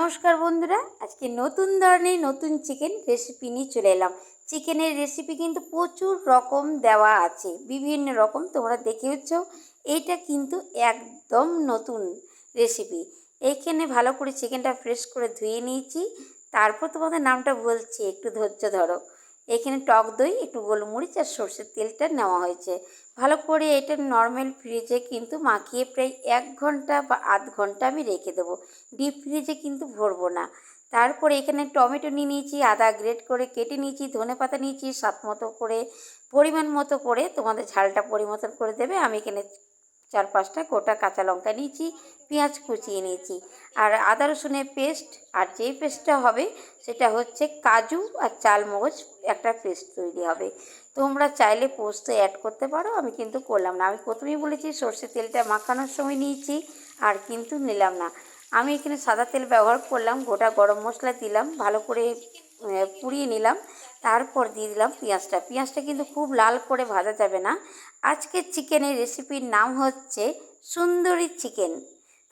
নমস্কার বন্ধুরা, আজকে নতুন ধরনের নতুন চিকেন রেসিপি নিয়ে চলে এলাম। চিকেনের রেসিপি কিন্তু প্রচুর রকম দেওয়া আছে, বিভিন্ন রকম তোমরা দেখেওছ। এইটা কিন্তু একদম নতুন রেসিপি। এইখানে ভালো করে চিকেনটা ফ্রেশ করে ধুয়ে নিয়েছি, তারপর তোমাদের নামটা বলছি, একটু ধৈর্য ধরো। এখানে টক দই, একটু গোলমরিচ আর সর্ষের তেলটা নেওয়া হয়েছে। ভালো করে এটা নর্মাল ফ্রিজে কিন্তু মাখিয়ে প্রায় 1 ঘন্টা বা আধ ঘন্টা আমি রেখে দেবো। ডিপ ফ্রিজে কিন্তু ভরবো না। তারপরে এখানে টমেটো নিয়ে নিয়েছি, আদা গ্রেট করে কেটে নিয়েছি, ধনেপাতা নিয়েছি স্বাদ মতো করে, পরিমাণ মতো করে, তোমাদের ঝালটা পরিমতন করে দেবে। আমি এখানে 4-5টা গোটা কাঁচা লঙ্কা নিয়েছি, পেঁয়াজ কুচিয়ে নিয়েছি, আর আদা রসুনের পেস্ট। আর যেই পেস্টটা হবে সেটা হচ্ছে কাজু আর চালমগজ একটা পেস্ট তৈরি হবে। তোমরা চাইলে পোস্ত অ্যাড করতে পারো, আমি কিন্তু করলাম না। আমি প্রথমেই বলেছি সর্ষের তেলটা মাখানোর সময় নিয়েছি, আর কিন্তু নিলাম না। আমি এখানে সাদা তেল ব্যবহার করলাম, গোটা গরম মশলা দিলাম, ভালো করে পুড়িয়ে নিলাম। তারপর দিয়ে দিলাম পেঁয়াজটা কিন্তু খুব লাল করে ভাজা যাবে না। আজকের চিকেনের রেসিপির নাম হচ্ছে সুন্দরী চিকেন।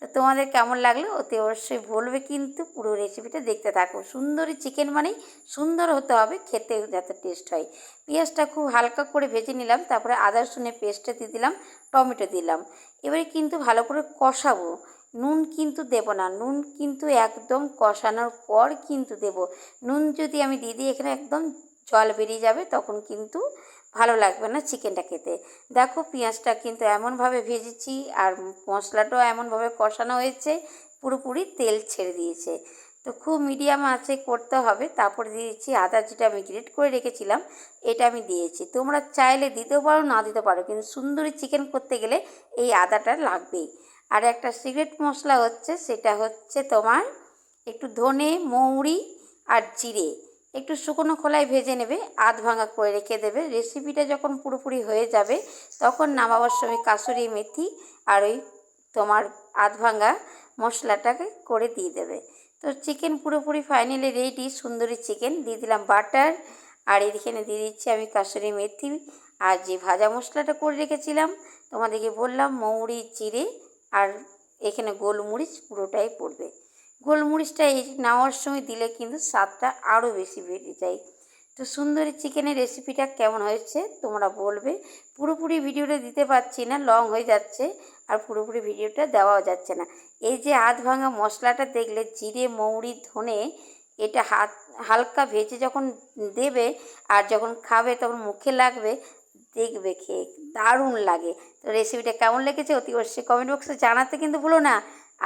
তো তোমাদের কেমন লাগলো অতি অবশ্যই বলবে, কিন্তু পুরো রেসিপিটা দেখতে থাকো। সুন্দরী চিকেন মানেই সুন্দর হতে হবে, খেতে যাতে টেস্ট হয়। পেঁয়াজটা খুব হালকা করে ভেজে নিলাম, তারপরে আদা রসুনের পেস্টটা দিয়ে দিলাম, টমেটো দিলাম। এবারে কিন্তু ভালো করে কষাবো। নুন কিন্তু দেব না, নুন কিন্তু একদম কষানোর পর কিন্তু দেব। নুন যদি আমি দিয়ে দিই এখানে একদম জল বেরিয়ে যাবে, তখন কিন্তু ভালো লাগবে না চিকেনটা খেতে। দেখো পেঁয়াজটা কিন্তু এমনভাবে ভেজেছি, আর মশলাটাও এমনভাবে কষানো হয়েছে, পুরোপুরি তেল ছেড়ে দিয়েছে। তো খুব মিডিয়াম আঁচে করতে হবে। তারপরে দিয়েছি আদা, যেটা আমি গ্রেট করে রেখেছিলাম, এটা আমি দিয়েছি। তোমরা চাইলে দিতেও পারো, না দিতে পারো, কিন্তু সুন্দরী চিকেন করতে গেলে এই আদাটা লাগবেই। আর একটা সিক্রেট মশলা হচ্ছে, সেটা হচ্ছে তোমার একটু ধনে, মৌরি আর জিরে একটু শুকনো খোলায় ভেজে নেবে, আধ ভাঙা করে রেখে দেবে। রেসিপিটা যখন পুরোপুরি হয়ে যাবে, তখন নামাবার সময় কাসুরি মেথি আর ওই তোমার আধ ভাঙা মশলাটাকে করে দিয়ে দেবে। তো চিকেন পুরোপুরি ফাইনালি রেডি, সুন্দরী চিকেন। দিয়ে দিলাম বাটার, আর এখানে দিয়ে দিচ্ছি আমি কাসুরি মেথি, আর যে ভাজা মশলাটা করে রেখেছিলাম তোমাদেরকে বললাম, মৌরি, জিরে, আর এখানে গোলমরিচ পুরোটাই পড়বে। গোলমরিচটা এই নেওয়ার সময় দিলে কিন্তু স্বাদটা আরও বেশি বেড়ে যায়। তো সুন্দরী চিকেনের রেসিপিটা কেমন হয়েছে তোমরা বলবে। পুরোপুরি ভিডিওটা দিতে পারছি না, লং হয়ে যাচ্ছে, আর পুরোপুরি ভিডিওটা দেওয়াও যাচ্ছে না। এই যে আধ ভাঙা মশলাটা দেখলে, জিরে, মৌরি, ধনে, এটা হালকা ভেজে যখন দেবে আর যখন খাবে তখন মুখে লাগবে, দেখবে খেয়ে দারুণ লাগে। তো রেসিপিটা কেমন লেগেছে অতি অবশ্যই কমেন্ট বক্সে জানাতে কিন্তু ভুলো না।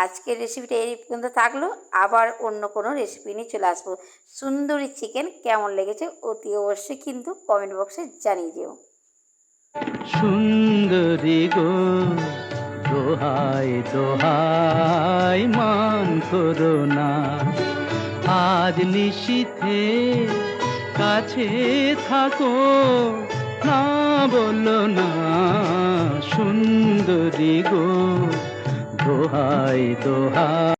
আজকের রেসিপিটা এই পর্যন্ত থাকলো, আবার অন্য কোনো রেসিপি নিয়ে চলে আসবো। সুন্দরী চিকেন কেমন লেগেছে অতি অবশ্যই কিন্তু কমেন্ট বক্সে জানিয়ে দিও। সুন্দরী গো, দোহাই দোহাই মান করো না, আজ নিশীথে কাছে থাকো, না বলো না। সুন্দরী গো, দোহাই দোহাই।